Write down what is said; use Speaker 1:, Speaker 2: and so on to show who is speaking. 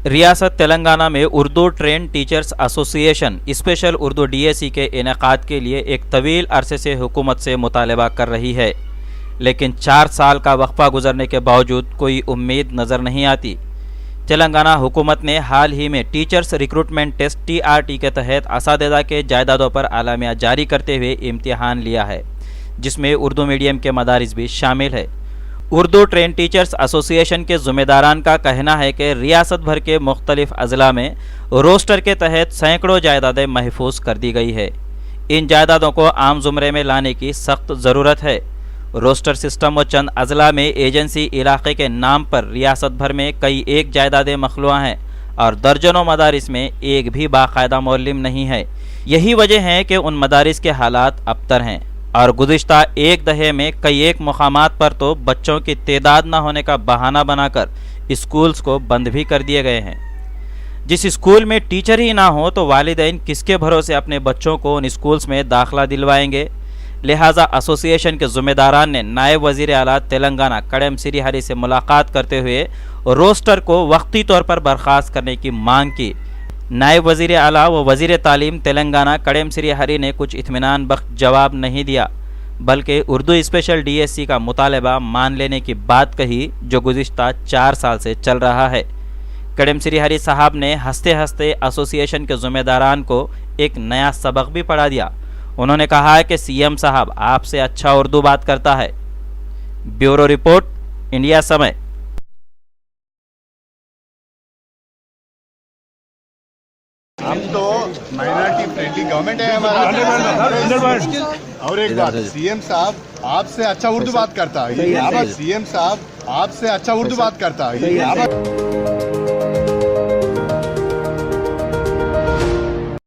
Speaker 1: रियासत तेलंगाना में Urdu train teachers association special Urdu DAC के इनेकाद के लिए एक तवील अरसे से हुकूमत से मुतालबा कर रही है, लेकिन 4 साल का वक्फा गुजरने के बावजूद कोई उम्मीद नज़र नहीं आती। तेलंगाना हुकूमत ने हाल ही में टीचर्स रिक्रूटमेंट टेस्ट TRT के तहत असातिज़ा के जायदादों पर आलामिया जारी करते हुए इम्तिहान लिया है, जिसमें उर्दू मीडियम के मदारिस भी शामिल है। उर्दू ट्रेन टीचर्स एसोसिएशन के ज़िम्मेदारान का कहना है कि रियासत भर के मुख्तलिफ अजला में रोस्टर के तहत सैकड़ों जायदादें महफूज कर दी गई है। इन जायदादों को आम ज़ुमरे में लाने की सख्त ज़रूरत है। रोस्टर सिस्टम व चंद अजला में एजेंसी इलाके के नाम पर रियासत भर में कई एक जायदादें मखलूआ हैं और दर्जनों मदारिस में एक भी बाकायदा मौलिम नहीं है। यही वजह है कि उन मदारिस के हालात अबतर हैं और गुज़िश्ता एक दहे में कई एक मुकामात पर तो बच्चों की तादाद न होने का बहाना बनाकर स्कूल्स को बंद भी कर दिए गए हैं। जिस स्कूल में टीचर ही ना हो तो वालिदैन किसके भरोसे अपने बच्चों को उन स्कूल्स में दाखिला दिलवाएंगे। लिहाजा एसोसिएशन के ज़िम्मेदारान ने नायब वज़ीर आला तेलंगाना कड़म श्रीहरि से मुलाकात करते हुए रोस्टर को वक्ती तौर पर बर्खास्त करने की मांग की। नायब वज़ीर आला व वज़ीर तालीम तेलंगाना कड़म श्रीहरि ने कुछ इत्मीनान बख्श जवाब नहीं दिया, बल्कि उर्दू स्पेशल DSC का मुतालबा मान लेने की बात कही जो गुज़िश्ता 4 साल से चल रहा है। कड़म श्रीहरि साहब ने हंसते हंसते एसोसिएशन के ज़िम्मेदारान को एक नया सबक भी पढ़ा दिया। उन्होंने कहा है कि CM साहब आपसे अच्छा उर्दू बात करता है। ब्यूरो रिपोर्ट, इंडिया समय।
Speaker 2: हम तो माइनॉरिटी फ्रेंडली गवर्नमेंट है हमारा। और एक बात, CM साहब आपसे अच्छा उर्दू बात करता है। CM साहब आपसे अच्छा उर्दू बात करता है।